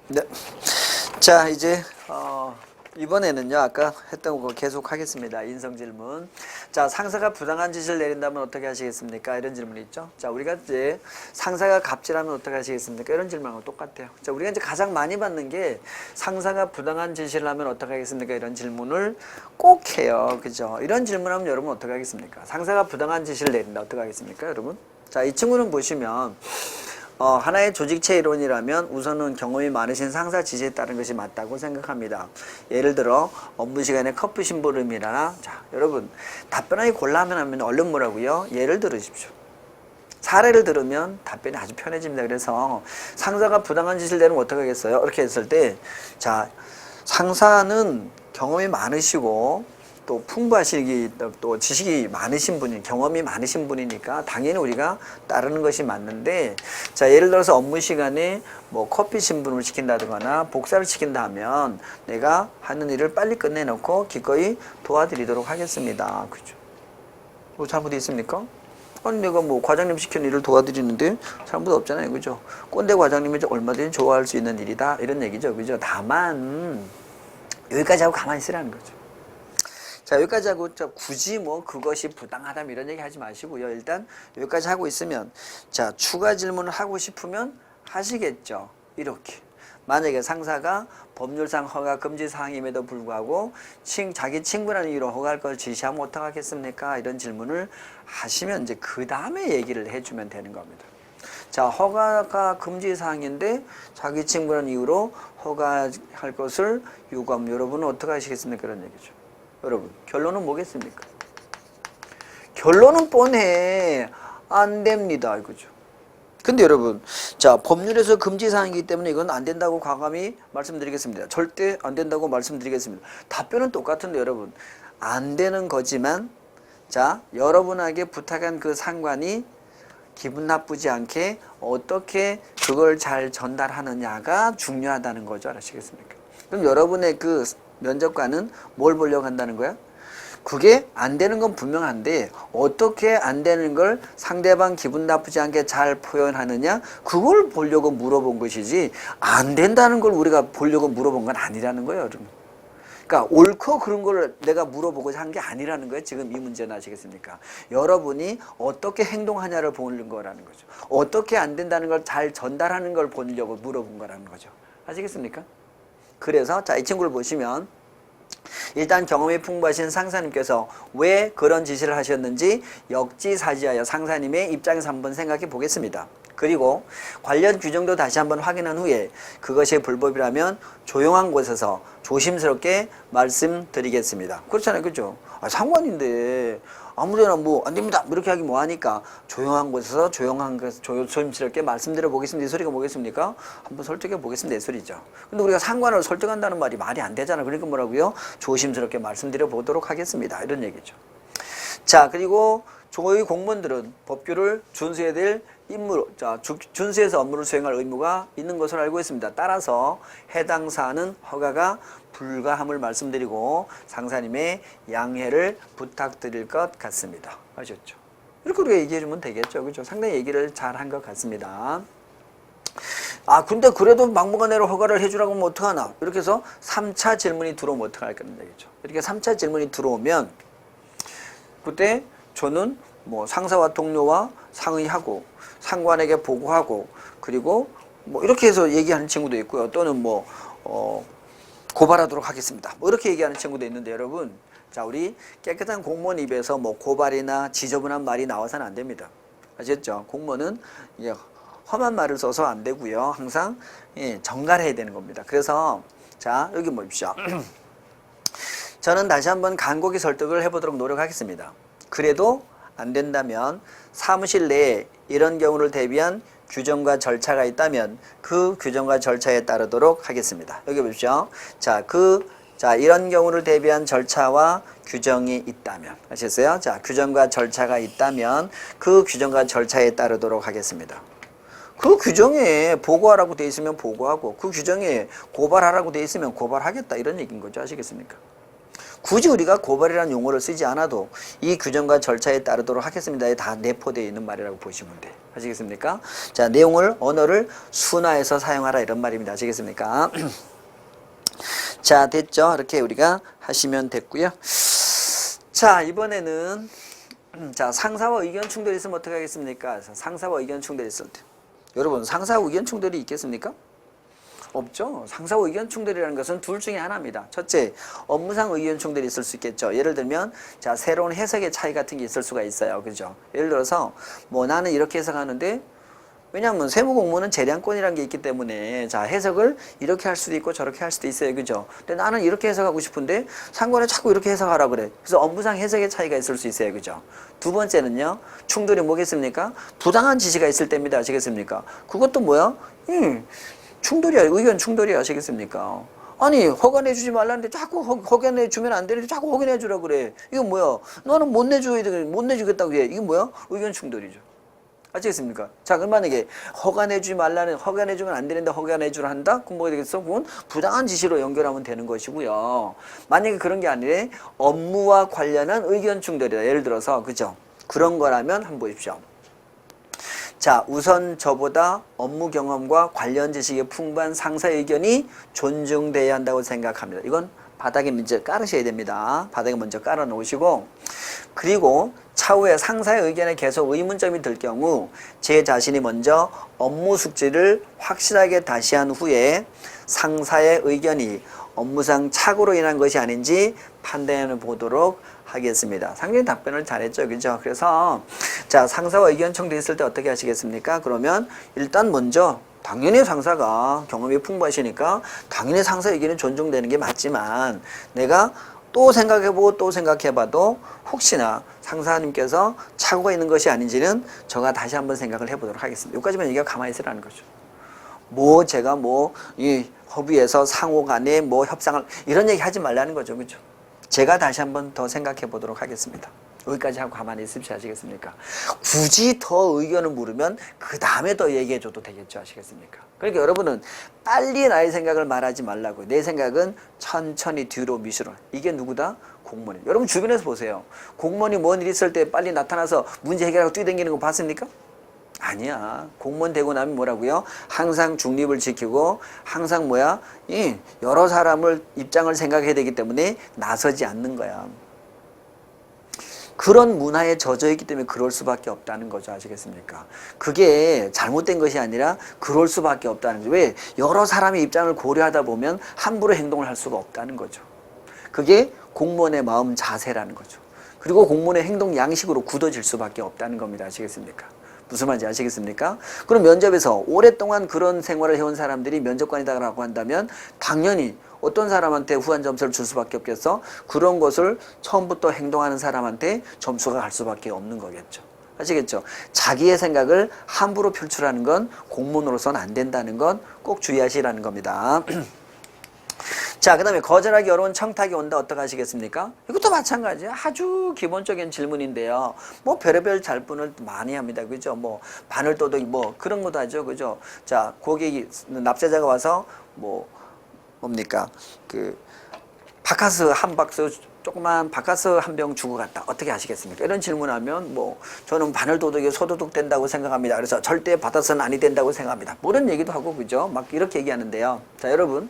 네. 자, 이제 이번에는요, 아까 했던 거 계속 하겠습니다. 인성 질문. 자, 상사가 부당한 지시를 내린다면 어떻게 하시겠습니까? 이런 질문이 있죠. 자, 우리가 이제 상사가 갑질하면 어떻게 하시겠습니까? 이런 질문하고 똑같아요. 자, 우리가 이제 가장 많이 받는 게 상사가 부당한 지시를 하면 어떻게 하겠습니까? 이런 질문을 꼭 해요. 그죠? 이런 질문하면 여러분 어떻게 하겠습니까? 상사가 부당한 지시를 내린다. 어떻게 하겠습니까? 여러분? 자, 이 친구는 보시면 하나의 조직체 이론이라면 우선은 경험이 많으신 상사 지시에 따른 것이 맞다고 생각합니다. 예를 들어 업무 시간에 커피 심부름이나 자 여러분 답변하기 곤란하면 얼른 뭐라고요? 예를 들으십시오. 사례를 들으면 답변이 아주 편해집니다. 그래서 상사가 부당한 지시를 내리면 어떻게 하겠어요? 이렇게 했을 때 자 상사는 경험이 많으시고 또 풍부하시기 또 지식이 많으신 분이 경험이 많으신 분이니까 당연히 우리가 따르는 것이 맞는데 자 예를 들어서 업무 시간에 뭐 커피 심부름을 시킨다거나 복사를 시킨다 하면 내가 하는 일을 빨리 끝내놓고 기꺼이 도와드리도록 하겠습니다. 그죠? 뭐 잘못 있습니까? 아니 내가 뭐 과장님 시키는 일을 도와드리는데 잘못 없잖아요. 그죠? 꼰대 과장님이 얼마든지 좋아할 수 있는 일이다 이런 얘기죠. 그죠? 다만 여기까지 하고 가만히 있으라는 거죠. 자 여기까지 하고 굳이 뭐 그것이 부당하다 이런 얘기 하지 마시고요. 일단 여기까지 하고 있으면 자 추가 질문을 하고 싶으면 하시겠죠. 이렇게 만약에 상사가 법률상 허가 금지 사항임에도 불구하고 자기 친구라는 이유로 허가할 걸 지시하면 어떡하겠습니까? 이런 질문을 하시면 이제 그 다음에 얘기를 해주면 되는 겁니다. 자 허가가 금지 사항인데 자기 친구라는 이유로 허가할 것을 요구하면 여러분은 어떻게 하시겠습니까? 그런 얘기죠. 여러분 결론은 뭐겠습니까? 결론은 뻔해. 안 됩니다. 이거죠. 근데 여러분 자 법률에서 금지사항이기 때문에 이건 안 된다고 과감히 말씀드리겠습니다. 절대 안 된다고 말씀드리겠습니다. 답변은 똑같은데 여러분 안 되는 거지만 자 여러분에게 부탁한 그 상관이 기분 나쁘지 않게 어떻게 그걸 잘 전달하느냐가 중요하다는 거죠. 아시겠습니까? 그럼 여러분의 그 면접관은 뭘 보려고 한다는 거야? 그게 안 되는 건 분명한데 어떻게 안 되는 걸 상대방 기분 나쁘지 않게 잘 표현하느냐 그걸 보려고 물어본 것이지 안 된다는 걸 우리가 보려고 물어본 건 아니라는 거예요. 여러분. 그러니까 옳고 그런 걸 내가 물어보고자 한 게 아니라는 거예요. 지금 이 문제는 아시겠습니까? 여러분이 어떻게 행동하냐를 보는 거라는 거죠. 어떻게 안 된다는 걸 잘 전달하는 걸 보려고 물어본 거라는 거죠. 아시겠습니까? 그래서 자 이 친구를 보시면 일단 경험이 풍부하신 상사님께서 왜 그런 지시를 하셨는지 역지사지하여 상사님의 입장에서 한번 생각해 보겠습니다. 그리고 관련 규정도 다시 한번 확인한 후에 그것이 불법이라면 조용한 곳에서 조심스럽게 말씀드리겠습니다. 그렇잖아요. 그죠? 상관인데 아무데나 뭐 안됩니다 이렇게 하기 뭐하니까 조용한 곳에서 조심스럽게 말씀드려 보겠습니다. 이 소리가 뭐겠습니까? 한번 설득해 보겠습니다. 이 소리죠. 근데 우리가 상관을 설득한다는 말이 안 되잖아. 그러니까 뭐라고요? 조심스럽게 말씀드려 보도록 하겠습니다. 이런 얘기죠. 자 그리고 저희 공무원들은 법규를 준수해야 될 준수해서 업무를 수행할 의무가 있는 것으로 알고 있습니다. 따라서 해당 사안은 허가가 불가함을 말씀드리고 상사님의 양해를 부탁드릴 것 같습니다. 아셨죠? 이렇게 우리가 얘기해 주면 되겠죠. 그죠? 상당히 얘기를 잘 한 것 같습니다. 근데 그래도 막무가내로 허가를 해주라고 하면 어떡하나? 이렇게 해서 3차 질문이 들어오면 어떡할까는 얘기죠. 이렇게 3차 질문이 들어오면 그때 저는 뭐 상사와 동료와 상의하고 상관에게 보고하고 그리고 뭐 이렇게 해서 얘기하는 친구도 있고요. 또는 뭐 고발하도록 하겠습니다. 뭐 이렇게 얘기하는 친구도 있는데 여러분 자 우리 깨끗한 공무원 입에서 뭐 고발이나 지저분한 말이 나와서는 안 됩니다. 아셨죠? 공무원은 험한 말을 써서 안 되고요. 항상 정갈해야 되는 겁니다. 그래서 자 여기 보십시오. 저는 다시 한번 간곡히 설득을 해보도록 노력하겠습니다. 그래도 안 된다면 사무실 내에 이런 경우를 대비한 규정과 절차가 있다면 그 규정과 절차에 따르도록 하겠습니다. 여기 보십시오. 자, 이런 경우를 대비한 절차와 규정이 있다면 아셨어요? 자, 규정과 절차가 있다면 그 규정과 절차에 따르도록 하겠습니다. 그 규정에 보고하라고 돼 있으면 보고하고 그 규정에 고발하라고 돼 있으면 고발하겠다 이런 얘기인 거죠. 아시겠습니까? 굳이 우리가 고발이라는 용어를 쓰지 않아도 이 규정과 절차에 따르도록 하겠습니다에 다 내포되어 있는 말이라고 보시면 돼. 아시겠습니까? 자, 내용을, 언어를 순화해서 사용하라 이런 말입니다. 아시겠습니까? 자, 됐죠? 이렇게 우리가 하시면 됐고요. 자, 이번에는 자, 상사와 의견 충돌이 있으면 어떻게 하겠습니까? 상사와 의견 충돌이 있을 때. 여러분, 상사와 의견 충돌이 있겠습니까? 없죠. 상사와 의견 충돌이라는 것은 둘 중에 하나입니다. 첫째, 업무상 의견 충돌이 있을 수 있겠죠. 예를 들면, 자, 새로운 해석의 차이 같은 게 있을 수가 있어요. 그죠? 예를 들어서, 뭐 나는 이렇게 해석하는데, 왜냐하면 세무공무는 재량권이라는 게 있기 때문에, 자, 해석을 이렇게 할 수도 있고 저렇게 할 수도 있어요. 그죠? 근데 나는 이렇게 해석하고 싶은데, 상관에 자꾸 이렇게 해석하라 그래. 그래서 업무상 해석의 차이가 있을 수 있어요. 그죠? 두 번째는요, 충돌이 뭐겠습니까? 부당한 지시가 있을 때입니다. 아시겠습니까? 그것도 뭐야? 충돌이야. 의견 충돌이야. 아시겠습니까? 아니, 허가내주지 말라는데 자꾸 허가내주면 안 되는데 자꾸 허가내주라 그래. 이건 뭐야? 너는 못 내주겠다고 해. 이게 뭐야? 의견 충돌이죠. 아시겠습니까? 자, 그럼 만약에 허가내주면 안 되는데 허가내주라 한다? 그럼 뭐가 되겠어? 그건 부당한 지시로 연결하면 되는 것이고요. 만약에 그런 게 아니래, 업무와 관련한 의견 충돌이다. 예를 들어서, 그죠? 그런 거라면 한번 보십시오. 자, 우선 저보다 업무 경험과 관련 지식에 풍부한 상사의 의견이 존중돼야 한다고 생각합니다. 이건 바닥에 먼저 깔으셔야 됩니다. 바닥에 먼저 깔아 놓으시고, 그리고 차후에 상사의 의견에 계속 의문점이 들 경우 제 자신이 먼저 업무 숙지를 확실하게 다시 한 후에 상사의 의견이 업무상 착오로 인한 것이 아닌지 판단해 보도록 하겠습니다. 상당히 답변을 잘했죠. 그죠? 그래서 자, 상사와 의견 충돌했을 때 어떻게 하시겠습니까? 그러면 일단 먼저 당연히 상사가 경험이 풍부하시니까 당연히 상사 의견이 존중되는 게 맞지만 내가 또 생각해보고 또 생각해봐도 혹시나 상사님께서 착오가 있는 것이 아닌지는 제가 다시 한번 생각을 해보도록 하겠습니다. 여기까지만 얘기가 가만히 있으라는 거죠. 뭐 제가 이 협의에서 상호 간에 협상을 이런 얘기 하지 말라는 거죠. 그죠? 제가 다시 한번 더 생각해 보도록 하겠습니다. 여기까지 하고 가만히 있으십시오. 아시겠습니까? 굳이 더 의견을 물으면 그 다음에 더 얘기해 줘도 되겠죠. 아시겠습니까? 그러니까 여러분은 빨리 나의 생각을 말하지 말라고요. 내 생각은 천천히 뒤로 미시로. 이게 누구다? 공무원이. 여러분 주변에서 보세요. 공무원이 뭔 일 있을 때 빨리 나타나서 문제 해결하고 뛰어다니는 거 봤습니까? 아니야. 공무원 되고 나면 뭐라고요? 항상 중립을 지키고 항상 여러 사람을 입장을 생각해야 되기 때문에 나서지 않는 거야. 그런 문화에 젖어 있기 때문에 그럴 수밖에 없다는 거죠. 아시겠습니까? 그게 잘못된 것이 아니라 그럴 수밖에 없다는 거죠. 왜? 여러 사람의 입장을 고려하다 보면 함부로 행동을 할 수가 없다는 거죠. 그게 공무원의 마음 자세라는 거죠. 그리고 공무원의 행동 양식으로 굳어질 수밖에 없다는 겁니다. 아시겠습니까? 무슨 말인지 아시겠습니까? 그럼 면접에서 오랫동안 그런 생활을 해온 사람들이 면접관이다라고 한다면 당연히 어떤 사람한테 후한 점수를 줄 수밖에 없겠어? 그런 것을 처음부터 행동하는 사람한테 점수가 갈 수밖에 없는 거겠죠. 아시겠죠? 자기의 생각을 함부로 표출하는 건 공무원으로서는 안 된다는 건 꼭 주의하시라는 겁니다. 자, 그 다음에 거절하기 어려운 청탁이 온다. 어떻게 하시겠습니까? 이것도 마찬가지예요. 아주 기본적인 질문인데요. 별의별 잘분을 많이 합니다. 그죠? 바늘도둑이 그런 것도 하죠. 그죠? 자, 고객이, 납세자가 와서 뭡니까? 바카스 한 박스, 조그만 바카스 한 병 주고 갔다. 어떻게 하시겠습니까? 이런 질문하면 저는 바늘도둑이 소도둑 된다고 생각합니다. 그래서 절대 받아서는 아니 된다고 생각합니다. 이런 얘기도 하고, 그죠? 막 이렇게 얘기하는데요. 자, 여러분.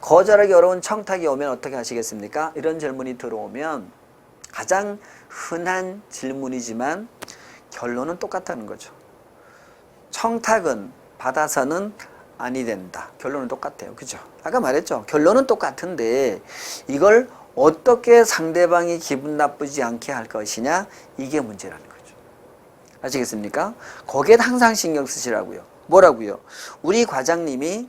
거절하기 어려운 청탁이 오면 어떻게 하시겠습니까? 이런 질문이 들어오면 가장 흔한 질문이지만 결론은 똑같다는 거죠. 청탁은 받아서는 아니 된다. 결론은 똑같아요. 그죠? 아까 말했죠. 결론은 똑같은데 이걸 어떻게 상대방이 기분 나쁘지 않게 할 것이냐, 이게 문제라는 거죠. 아시겠습니까? 거기에 항상 신경 쓰시라고요. 뭐라고요? 우리 과장님이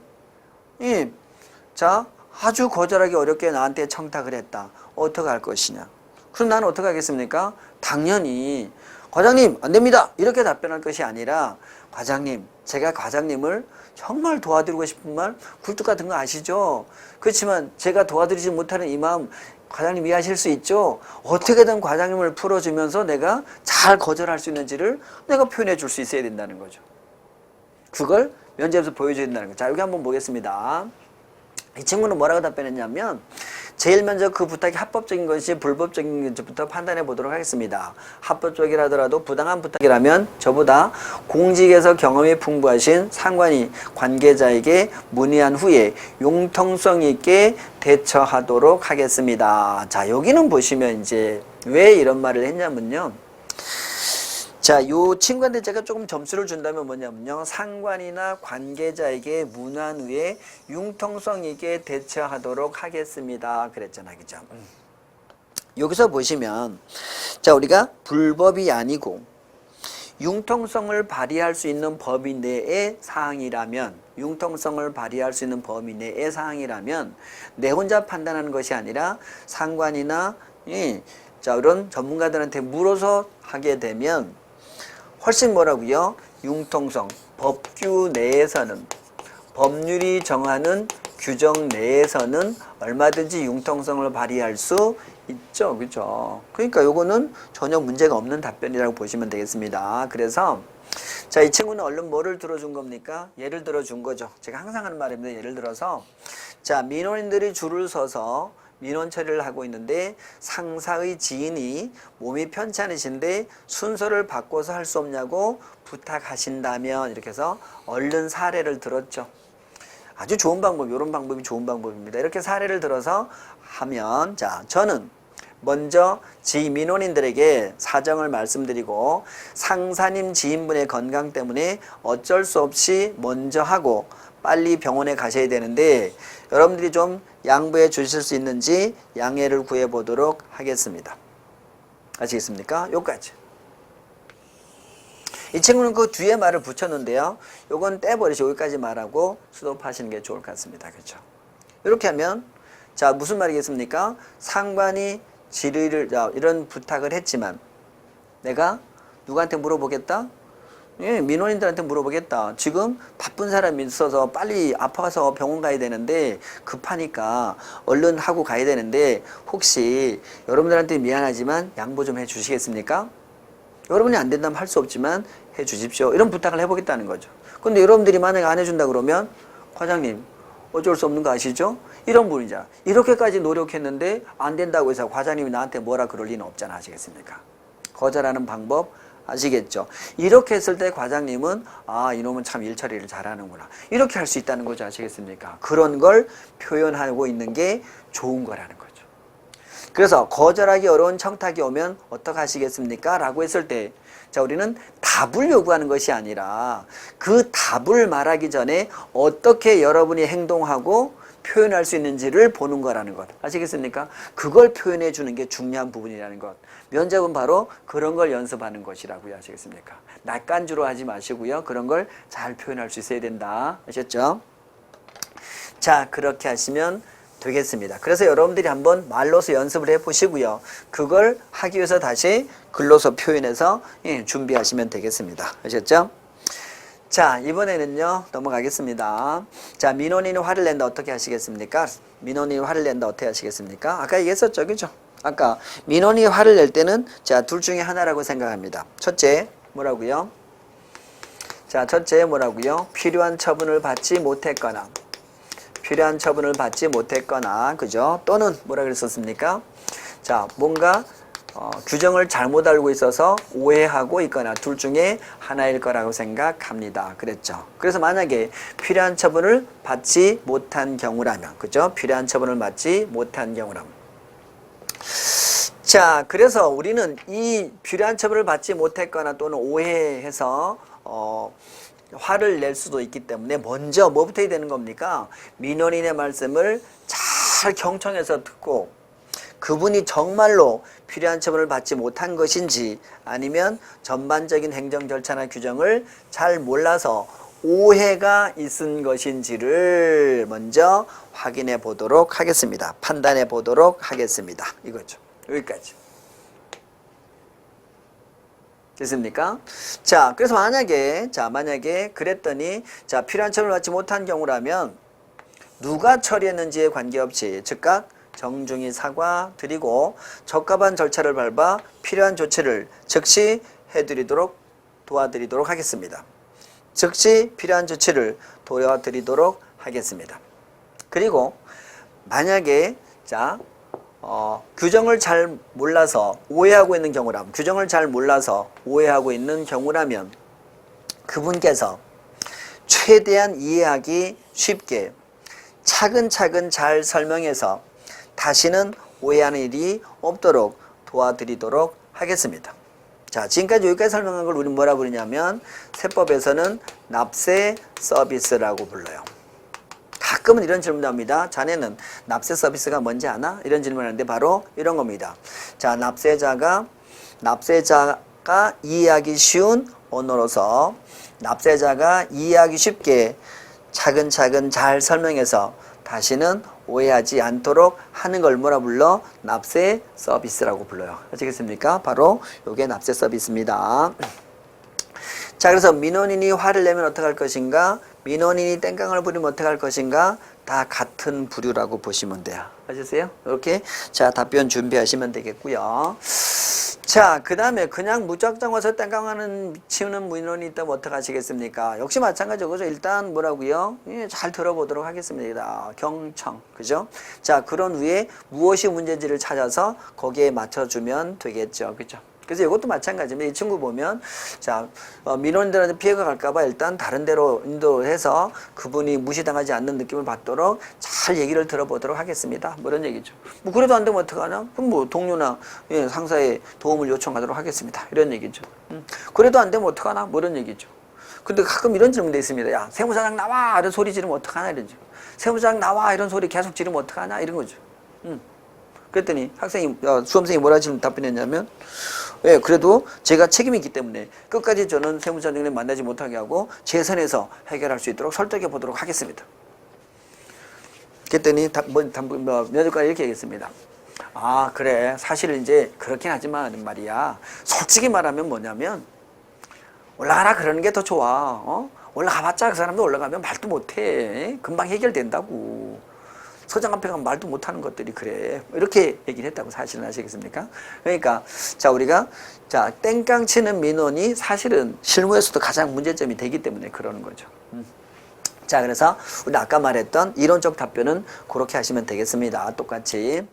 자, 아주 거절하기 어렵게 나한테 청탁을 했다. 어떻게 할 것이냐? 그럼 나는 어떻게 하겠습니까? 당연히 과장님 안 됩니다. 이렇게 답변할 것이 아니라 과장님, 제가 과장님을 정말 도와드리고 싶은 말 굴뚝 같은 거 아시죠? 그렇지만 제가 도와드리지 못하는 이 마음 과장님 이해하실 수 있죠? 어떻게든 과장님을 풀어주면서 내가 잘 거절할 수 있는지를 내가 표현해 줄 수 있어야 된다는 거죠. 그걸 면접에서 보여줘야 된다는 거죠. 자, 여기 한번 보겠습니다. 이 친구는 뭐라고 답변했냐면 제일 먼저 그 부탁이 합법적인 것이 불법적인 것부터 판단해 보도록 하겠습니다. 합법적이라더라도 부당한 부탁이라면 저보다 공직에서 경험이 풍부하신 상관이 관계자에게 문의한 후에 융통성 있게 대처하도록 하겠습니다. 자, 여기는 보시면 이제 왜 이런 말을 했냐면요. 자, 요 친구한테 제가 조금 점수를 준다면 뭐냐면요. 상관이나 관계자에게 문안 후에 융통성 있게 대처하도록 하겠습니다. 그랬잖아. 그죠? 여기서 보시면, 자, 우리가 불법이 아니고 융통성을 발휘할 수 있는 범위 내의 사항이라면, 융통성을 발휘할 수 있는 범위 내의 사항이라면, 내 혼자 판단하는 것이 아니라 상관이나, 자, 이런 전문가들한테 물어서 하게 되면, 훨씬 뭐라고요? 융통성, 법규 내에서는, 법률이 정하는 규정 내에서는 얼마든지 융통성을 발휘할 수 있죠. 그죠? 그러니까 요거는 전혀 문제가 없는 답변이라고 보시면 되겠습니다. 그래서 자, 이 친구는 얼른 뭐를 들어준 겁니까? 예를 들어준 거죠. 제가 항상 하는 말입니다. 예를 들어서 자, 민원인들이 줄을 서서 민원 처리를 하고 있는데 상사의 지인이 몸이 편찮으신데 순서를 바꿔서 할 수 없냐고 부탁하신다면, 이렇게 해서 얼른 사례를 들었죠. 아주 좋은 방법, 이런 방법이 좋은 방법입니다. 이렇게 사례를 들어서 하면, 자, 저는 먼저 민원인들에게 사정을 말씀드리고 상사님 지인분의 건강 때문에 어쩔 수 없이 먼저 하고 빨리 병원에 가셔야 되는데 여러분들이 좀 양보해 주실 수 있는지 양해를 구해 보도록 하겠습니다. 아시겠습니까? 여기까지. 이 친구는 그 뒤에 말을 붙였는데요. 요건 떼버리시고 여기까지 말하고 스톱하시는 게 좋을 것 같습니다. 그렇죠? 이렇게 하면 자, 무슨 말이겠습니까? 상관이 질의를 이런 부탁을 했지만 내가 누구한테 물어보겠다? 예, 민원인들한테 물어보겠다. 지금 바쁜 사람이 있어서 빨리 아파서 병원 가야 되는데 급하니까 얼른 하고 가야 되는데 혹시 여러분들한테 미안하지만 양보 좀 해 주시겠습니까? 여러분이 안 된다면 할 수 없지만 해 주십시오. 이런 부탁을 해보겠다는 거죠. 근데 여러분들이 만약에 안 해준다 그러면 과장님 어쩔 수 없는 거 아시죠? 이런 분이잖아. 이렇게까지 노력했는데 안 된다고 해서 과장님이 나한테 뭐라 그럴 리는 없잖아. 아시겠습니까? 거절하는 방법 아시겠죠? 이렇게 했을 때 과장님은 아, 이놈은 참 일처리를 잘하는구나. 이렇게 할 수 있다는 거죠. 아시겠습니까? 그런 걸 표현하고 있는 게 좋은 거라는 거죠. 그래서 거절하기 어려운 청탁이 오면 어떻게 하시겠습니까? 라고 했을 때 자, 우리는 답을 요구하는 것이 아니라 그 답을 말하기 전에 어떻게 여러분이 행동하고 표현할 수 있는지를 보는 거라는 것. 아시겠습니까? 그걸 표현해 주는 게 중요한 부분이라는 것. 면접은 바로 그런 걸 연습하는 것이라고요. 아시겠습니까? 낯간주로 하지 마시고요. 그런 걸 잘 표현할 수 있어야 된다. 아셨죠? 자, 그렇게 하시면 되겠습니다. 그래서 여러분들이 한번 말로서 연습을 해보시고요. 그걸 하기 위해서 다시 글로서 표현해서 준비하시면 되겠습니다. 아셨죠? 자, 이번에는요, 넘어가겠습니다. 자, 민원인이 화를 낸다 어떻게 하시겠습니까? 민원인이 화를 낸다 어떻게 하시겠습니까? 아까 얘기했었죠, 그죠? 아까 민원인이 화를 낼 때는 자, 둘 중에 하나라고 생각합니다. 첫째, 뭐라고요? 자, 첫째 뭐라고요? 필요한 처분을 받지 못했거나, 필요한 처분을 받지 못했거나, 그죠? 또는 뭐라 그랬었습니까? 자, 뭔가 규정을 잘못 알고 있어서 오해하고 있거나 둘 중에 하나일 거라고 생각합니다. 그랬죠. 그래서 만약에 필요한 처분을 받지 못한 경우라면, 그죠? 필요한 처분을 받지 못한 경우라면. 자, 그래서 우리는 이 필요한 처분을 받지 못했거나 또는 오해해서 화를 낼 수도 있기 때문에 먼저 뭐부터 해야 되는 겁니까? 민원인의 말씀을 잘 경청해서 듣고 그분이 정말로 필요한 처분을 받지 못한 것인지 아니면 전반적인 행정 절차나 규정을 잘 몰라서 오해가 있은 것인지를 먼저 확인해 보도록 하겠습니다. 판단해 보도록 하겠습니다. 이거죠. 여기까지. 됐습니까? 자, 그래서 만약에 그랬더니 자, 필요한 처분을 받지 못한 경우라면 누가 처리했는지에 관계없이 즉각 정중히 사과드리고 적합한 절차를 밟아 필요한 조치를 즉시 도와드리도록 하겠습니다. 즉시 필요한 조치를 도와드리도록 하겠습니다. 그리고 만약에 자, 규정을 잘 몰라서 오해하고 있는 경우라면, 규정을 잘 몰라서 오해하고 있는 경우라면 그분께서 최대한 이해하기 쉽게 차근차근 잘 설명해서 다시는 오해하는 일이 없도록 도와드리도록 하겠습니다. 자, 지금까지 여기까지 설명한 걸 우리는 뭐라 부르냐면 세법에서는 납세 서비스라고 불러요. 가끔은 이런 질문도 합니다. 자네는 납세 서비스가 뭔지 아나? 이런 질문을 하는데 바로 이런 겁니다. 자, 납세자가 이해하기 쉬운 언어로서 납세자가 이해하기 쉽게 차근차근 잘 설명해서 다시는 오해하지 않도록 하는 걸 뭐라 불러? 납세 서비스라고 불러요. 아시겠습니까? 바로 이게 납세 서비스입니다. 자, 그래서 민원인이 화를 내면 어떻게 할 것인가? 민원인이 땡깡을 부리면 어떻게 할 것인가? 다 같은 부류라고 보시면 돼요. 아셨어요? 이렇게 자, 답변 준비하시면 되겠고요. 자, 그 다음에 그냥 무작정 와서 땡깡하는 치우는 민원이 있다면 어떻게 하시겠습니까? 역시 마찬가지죠. 그죠? 일단 뭐라고요? 예, 잘 들어보도록 하겠습니다. 경청. 그죠? 자, 그런 후에 무엇이 문제인지를 찾아서 거기에 맞춰주면 되겠죠. 그죠? 그래서 이것도 마찬가지입니다. 이 친구 보면 자, 민원인들한테 피해가 갈까봐 일단 다른 데로 인도해서 그분이 무시당하지 않는 느낌을 받도록 잘 얘기를 들어보도록 하겠습니다. 뭐 이런 얘기죠. 뭐 그래도 안 되면 어떡하나? 그럼 뭐 동료나 예, 상사의 도움을 요청하도록 하겠습니다. 이런 얘기죠. 그래도 안 되면 어떡하나? 뭐 이런 얘기죠. 근데 가끔 이런 질문도 있습니다. 야, 세무사장 나와! 이런 소리 지르면 어떡하나? 이러죠. 세무사장 나와! 이런 소리 계속 지르면 어떡하나? 이런 거죠. 그랬더니 학생이, 수험생이 뭐라 지금 답변했냐면, 예, 그래도 제가 책임이 있기 때문에 끝까지 저는 세무사장님 만나지 못하게 하고 제 선에서 해결할 수 있도록 설득해 보도록 하겠습니다. 그랬더니 면접관이 이렇게 얘기했습니다. 아, 그래. 사실 이제 그렇긴 하지만 말이야. 솔직히 말하면 뭐냐면 올라가라 그러는 게 더 좋아. 올라가봤자 그 사람도 올라가면 말도 못해. 금방 해결된다고. 서장 앞에 가면 말도 못하는 것들이 그래. 이렇게 얘기를 했다고 사실은 아시겠습니까? 그러니까 자, 우리가 자, 땡깡 치는 민원이 사실은 실무에서도 가장 문제점이 되기 때문에 그러는 거죠. 자, 그래서 우리 아까 말했던 이론적 답변은 그렇게 하시면 되겠습니다. 똑같이.